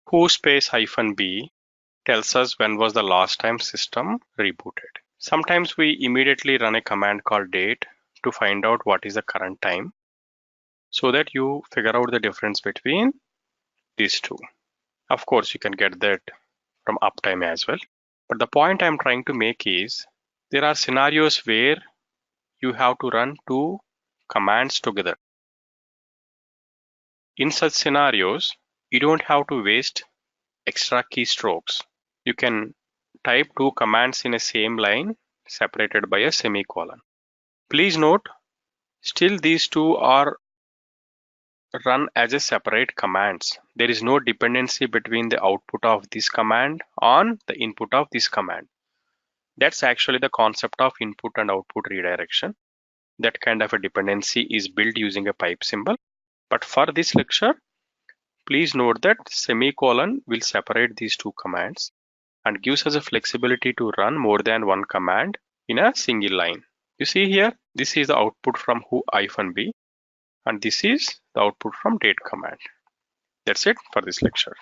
who space -b tells us when was the last time system rebooted. Sometimes we immediately run a command called date to find out what is the current time so that you figure out the difference between these two. Of course, you can get that from uptime as well. But the point I'm trying to make is there are scenarios where you have to run two commands together. In such scenarios, you don't have to waste extra keystrokes. You can type two commands in a same line separated by a semicolon. Please note, still these two are run as a separate commands. There is no dependency between the output of this command on the input of this command. That's actually the concept of input and output redirection. That kind of a dependency is built using a pipe symbol. But for this lecture, please note that semicolon will separate these two commands and gives us a flexibility to run more than one command in a single line. You see here, this is the output from who-b and this is the output from date command. That's it for this lecture.